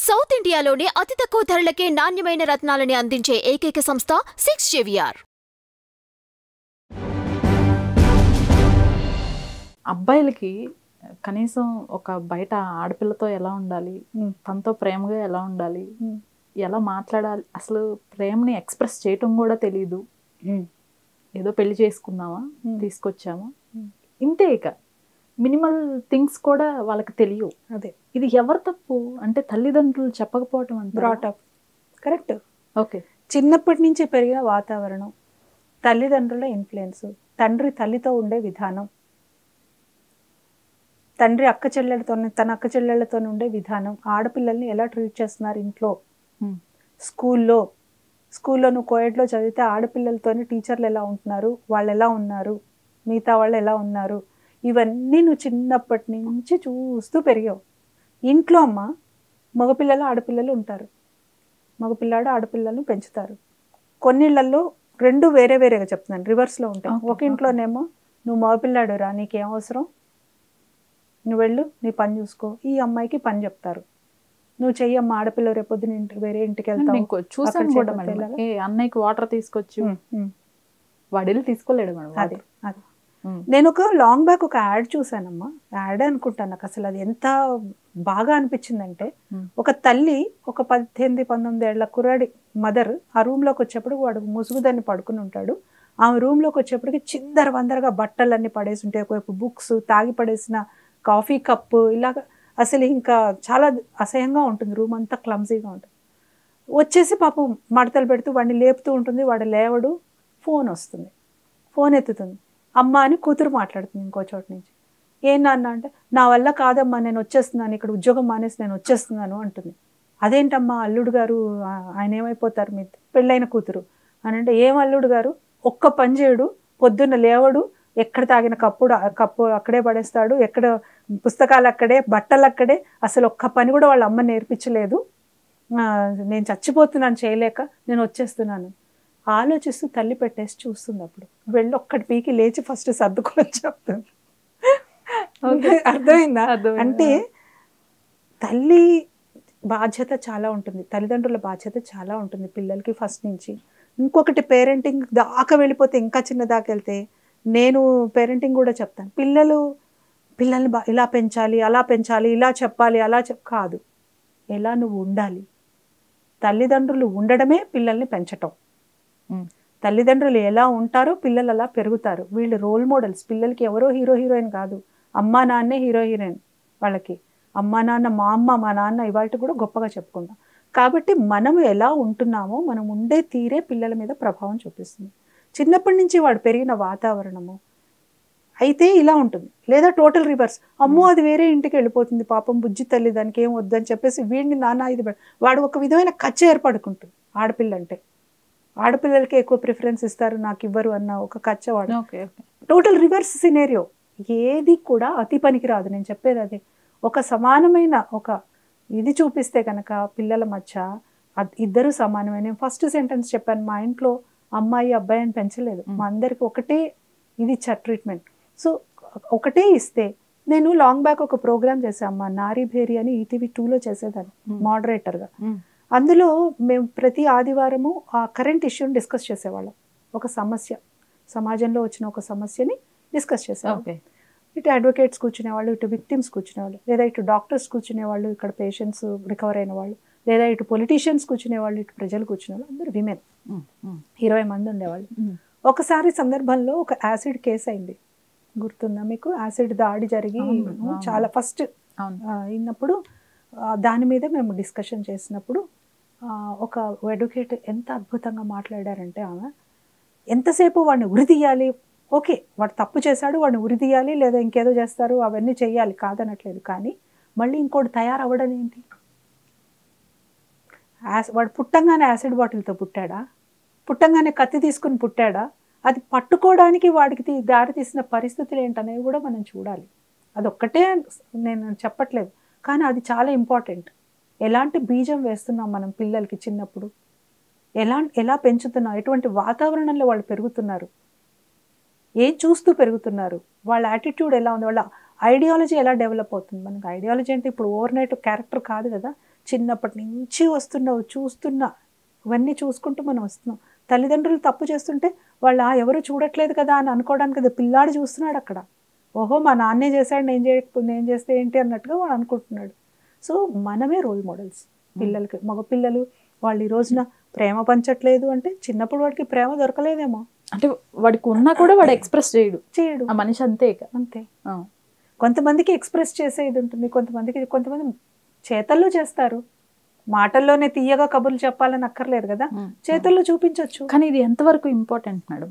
South ఇండియాలోనే అతి తక్కువ ధరలకే నాణ్యమైన రత్నాలని అందించే ఏకైక సంస్థ 6 JVR. అబ్బాయిలకి కనీసం ఒక బయట ఆడపిల్లతో ఎలా ఉండాలి, తనతో ప్రేమగా ఎలా ఉండాలి, ఎలా మాట్లాడాలి, అసలు ప్రేమని ఎక్స్ప్రెస్ చేయటం కూడా తెలియదు. ఏదో పెళ్లి చేసుకున్నామా, తీసుకొచ్చామా, ఇంతే. ఇక మినిమల్ థింగ్స్ కూడా వాళ్ళకి తెలియవు. అదే ఇది ఎవరు తప్పు అంటే తల్లిదండ్రులు చెప్పకపోవటం అంటే బ్రాటప్ కరెక్ట్. ఓకే, చిన్నప్పటి నుంచి పెరిగిన వాతావరణం, తల్లిదండ్రుల ఇన్ఫ్లుయెన్స్, తండ్రి తల్లితో ఉండే విధానం, తండ్రి తన అక్క చెల్లెళ్ళతో ఉండే విధానం, ఆడపిల్లల్ని ఎలా ట్రీట్ చేస్తున్నారు ఇంట్లో, స్కూల్లో నువ్వు కోయడ్లో చదివితే ఆడపిల్లలతోని టీచర్లు ఎలా ఉంటున్నారు, వాళ్ళు ఎలా ఉన్నారు, మిగతా వాళ్ళు ఎలా ఉన్నారు, ఇవన్నీ నువ్వు చిన్నప్పటి నుంచి చూస్తూ పెరిగావు. ఇంట్లో అమ్మ మగపిల్లలు ఆడపిల్లలు ఉంటారు, మగపిల్లాడు ఆడపిల్లలను పెంచుతారు. కొన్నిళ్లలో రెండు వేరే వేరేగా చెప్తున్నాను, రివర్స్లో ఉంటాయి. ఒక ఇంట్లోనేమో నువ్వు మగపిల్లాడు రా, నీకేం అవసరం, నువ్వు వెళ్ళు నీ పని చూసుకో, ఈ అమ్మాయికి పని చెప్తారు, నువ్వు చెయ్యమ్మ ఆడపిల్ల రేపొద్దున వేరే ఇంటికి వెళ్తావు. చూసాను కూడా మేడం, అన్నయ్యకి వాటర్ తీసుకొచ్చి వాడెళ్ళి తీసుకోలేడు మేడం. అదే అదే నేను ఒక లాంగ్ బ్యాక్ ఒక యాడ్ చూసానమ్మా, యాడ్ అనుకుంటాను, నాకు అసలు అది ఎంత బాగా అనిపించిందంటే, ఒక తల్లి ఒక 18-19 ఏళ్ల కుర్రాడి మదర్ ఆ రూమ్లోకి వచ్చేప్పుడు వాడు ముసుగుదాన్ని పడుకుని ఉంటాడు. ఆమె రూమ్లోకి వచ్చేప్పటికి చిందర వందరగా బట్టలన్నీ పడేసి ఉంటాయి, ఒకవైపు బుక్స్, తాగి పడేసిన కాఫీ కప్పు, ఇలాగ అసలు ఇంకా చాలా అసహ్యంగా ఉంటుంది, రూమ్ అంతా క్లమ్జీగా ఉంటుంది. వచ్చేసి పాపం మడతలు పెడుతూ వాడిని లేపుతూ ఉంటుంది, వాడు లేవడు, ఫోన్ వస్తుంది, ఫోన్ ఎత్తుతుంది, అమ్మ అని కూతురు మాట్లాడుతుంది ఇంకో చోట నుంచి. ఏం నాన్న అంటే, నా వల్ల కాదమ్మా నేను వచ్చేస్తున్నాను, ఇక్కడ ఉద్యోగం మానేసి నేను వచ్చేస్తున్నాను అంటుంది. అదేంటమ్మా అల్లుడు గారు ఆయన ఏమైపోతారు, మీ పెళ్ళైన కూతురు అని అంటే, ఏం అల్లుడు గారు ఒక్క పని చేయడు, పొద్దున్న లేవడు, ఎక్కడ తాగిన కప్పు అక్కడే పడేస్తాడు, ఎక్కడ పుస్తకాలు అక్కడే, బట్టలు అక్కడే, అసలు ఒక్క పని కూడా వాళ్ళ అమ్మ నేర్పించలేదు, నేను చచ్చిపోతున్నాను చేయలేక నేను వచ్చేస్తున్నాను. ఆలోచిస్తూ తల్లి పెట్టేసి చూస్తుంది. అప్పుడు వెళ్ళి ఒక్కటి పీకి లేచి ఫస్ట్ సర్దుకొని చెప్తుంది. అర్థమైందా? అంటే తల్లి బాధ్యత చాలా ఉంటుంది, తల్లిదండ్రుల బాధ్యత చాలా ఉంటుంది పిల్లలకి ఫస్ట్ నుంచి. ఇంకొకటి పేరెంటింగ్ దాకా వెళ్ళిపోతే, ఇంకా చిన్న దాకా వెళ్తే నేను పేరెంటింగ్ కూడా చెప్తాను, పిల్లల్ని ఇలా పెంచాలి, అలా పెంచాలి, ఇలా చెప్పాలి, అలా కాదు, ఎలా నువ్వు ఉండాలి. తల్లిదండ్రులు ఉండడమే పిల్లల్ని పెంచటం. తల్లిదండ్రులు ఎలా ఉంటారో పిల్లలు అలా పెరుగుతారు. వీళ్ళు రోల్ మోడల్స్ పిల్లలకి. ఎవరో హీరోయిన్ కాదు, అమ్మా నాన్నే హీరోయిన్ వాళ్ళకి. అమ్మా నాన్న, మా అమ్మ మా నాన్న ఇవాళ కూడా గొప్పగా చెప్పుకుంటాం. కాబట్టి మనము ఎలా ఉంటున్నామో మనం ఉండే తీరే పిల్లల మీద ప్రభావం చూపిస్తుంది. చిన్నప్పటి నుంచి వాడు పెరిగిన వాతావరణము అయితే ఇలా ఉంటుంది. లేదా టోటల్ రివర్స్, అమ్మో అది వేరే ఇంటికి వెళ్ళిపోతుంది, పాపం బుజ్జి తల్లి దానికి ఏం వద్దని చెప్పేసి వీడిని నాన్న ఇది వాడు ఒక విధమైన కచ్చ ఏర్పడుకుంటుంది. ఆడపిల్ల అంటే ఆడపిల్లలకి ఎక్కువ ప్రిఫరెన్స్ ఇస్తారు, నాకు ఇవ్వరు అన్న ఒక కచ్చవాడు. Total reverse scenario. ఏది కూడా అతి పనికి రాదు. నేను చెప్పేది అదే, ఒక సమానమైన ఒక ఇది చూపిస్తే కనుక పిల్లల మధ్య ఇద్దరు సమానమైన. నేను ఫస్ట్ సెంటెన్స్ చెప్పాను, మా ఇంట్లో అమ్మాయి అబ్బాయి అని పెంచలేదు, మా అందరికి ఒకటే ఇది ఇచ్చారు ట్రీట్మెంట్. సో ఒకటే ఇస్తే, నేను లాంగ్ బ్యాక్ ఒక ప్రోగ్రామ్ చేశాను అమ్మా, నారీ భేరి అని ఈటీవీ 2లో చేసేదాన్ని మోడరేటర్గా. అందులో మేము ప్రతి ఆదివారము ఆ కరెంట్ ఇష్యూని డిస్కస్ చేసేవాళ్ళం. ఒక సమస్య, సమాజంలో వచ్చిన ఒక సమస్యని డిస్కస్ చేసేవాళ్ళం. ఇటు అడ్వకేట్స్ కూర్చునేవాళ్ళు, ఇటు విక్టిమ్స్ కూర్చునేవాళ్ళు, లేదా ఇటు డాక్టర్స్ కూర్చునేవాళ్ళు, ఇక్కడ పేషెంట్స్ రికవర్ అయిన వాళ్ళు, లేదా ఇటు పొలిటీషియన్స్ కూర్చునేవాళ్ళు, ఇటు ప్రజలు కూర్చునేవాళ్ళు, అందరూ విమెన్. 20 మంది ఉండేవాళ్ళు. ఒకసారి సందర్భంలో ఒక యాసిడ్ కేసు అయింది, గుర్తుందా మీకు? యాసిడ్ దాడి జరిగి చాలా ఫస్ట్ అయినప్పుడు దాని మీద మేము డిస్కషన్ చేసినప్పుడు ఒక అడ్వకేట్ ఎంత అద్భుతంగా మాట్లాడారంటే, ఆమె ఎంతసేపు వాడిని ఉరితీయాలి, ఓకే వాడు తప్పు చేశాడు వాడిని ఉరితీయాలి, లేదా ఇంకేదో చేస్తారు, అవన్నీ చెయ్యాలి కాదనట్లేదు, కానీ మళ్ళీ ఇంకోటి తయారవ్వడం ఏంటి? వాడు పుట్టంగానే యాసిడ్ బాటిల్తో పుట్టాడా, పుట్టంగానే కత్తి తీసుకుని పుట్టాడా, అది పట్టుకోవడానికి వాడికి దారి తీసిన పరిస్థితులు ఏంటనేవి కూడా మనం చూడాలి. అదొక్కటే నేను చెప్పట్లేదు, కానీ అది చాలా ఇంపార్టెంట్. ఎలాంటి బీజం వేస్తున్నాం మనం పిల్లలకి చిన్నప్పుడు, ఎలా పెంచుతున్నాం, ఎటువంటి వాతావరణంలో వాళ్ళు పెరుగుతున్నారు, ఏం చూస్తూ పెరుగుతున్నారు, వాళ్ళ యాటిట్యూడ్ ఎలా ఉంది, వాళ్ళ ఐడియాలజీ ఎలా డెవలప్ అవుతుంది. మనకు ఐడియాలజీ అంటే ఇప్పుడు ఓవర్ నైట్ క్యారెక్టర్ కాదు కదా, చిన్నప్పటి నుంచి వస్తున్నావు, చూస్తున్నా, ఇవన్నీ చూసుకుంటూ మనం వస్తున్నాం. తల్లిదండ్రులు తప్పు చేస్తుంటే వాళ్ళు ఎవరు చూడట్లేదు కదా అని అనుకోవడానికి కదా, పిల్లాడు చూస్తున్నాడు అక్కడ. ఓహో మా నాన్నే చేశాడు, నేను చేస్తే ఏంటి అన్నట్టుగా వాడు అనుకుంటున్నాడు. సో మనమే రోల్ మోడల్స్ పిల్లలకి. మగ పిల్లలు వాళ్ళు ఈ రోజున ప్రేమ పంచట్లేదు అంటే చిన్నప్పుడు వాడికి ప్రేమ దొరకలేదేమో, అంటే వాడికి ఉన్నా కూడా వాడు ఎక్స్ప్రెస్ చేయడు ఆ మనిషి, అంతే అంతే. కొంతమందికి ఎక్స్ప్రెస్ చేసే ఇది ఉంటుంది, కొంతమంది చేతల్లో చేస్తారు. మాటల్లోనే తీయగా కబుర్లు చెప్పాలని అక్కర్లేదు కదా, చేతుల్లో చూపించవచ్చు. కానీ ఇది ఎంతవరకు important madam?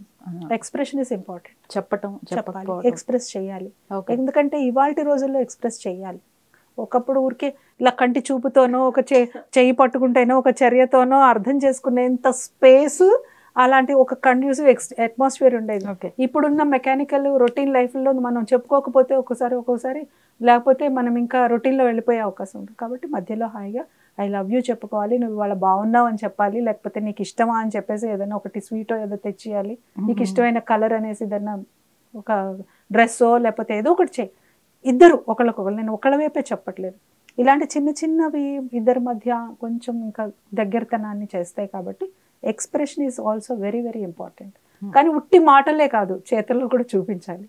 Expression is important. చెప్పాలి, ఎక్స్ప్రెస్ చేయాలి. ఎందుకంటే ఇవాల్టి రోజుల్లో ఎక్స్ప్రెస్ చేయాలి. ఒకప్పుడు ఊరికే ఇలా కంటి చూపుతోనో ఒక చెయ్యి పట్టుకుంటేనో ఒక చర్యతోనో అర్థం చేసుకునేంత స్పేస్, అలాంటి ఒక కండ్యూసివ్ అట్మాస్ఫియర్ ఉండేది. ఇప్పుడున్న మెకానికల్ రొటీన్ లైఫ్లో మనం చెప్పుకోకపోతే ఒక్కోసారి లేకపోతే మనం ఇంకా రొటీన్లో వెళ్ళిపోయే అవకాశం ఉంటుంది. కాబట్టి మధ్యలో హాయిగా ఐ లవ్ యూ చెప్పుకోవాలి, నువ్వు ఇవాళ బాగున్నావు అని చెప్పాలి, లేకపోతే నీకు ఇష్టమా అని చెప్పేసి ఏదైనా ఒకటి స్వీటో ఏదో తెచ్చియాలి, నీకు ఇష్టమైన కలర్ అనేసి ఏదైనా ఒక డ్రెస్సో లేకపోతే ఏదో ఒకటి చేయి. ఇద్దరు ఒకళ్ళకొకళ్ళు, నేను ఒకళ్ళ వైపే చెప్పట్లేదు, ఇలాంటి చిన్నవి ఇద్దరి మధ్య కొంచెం ఇంకా దగ్గరతనాన్ని చేస్తాయి. కాబట్టి expression is also very very important. కానీ ఉట్టి మాటలే కాదు, చేతుల్లో కూడా చూపించాలి.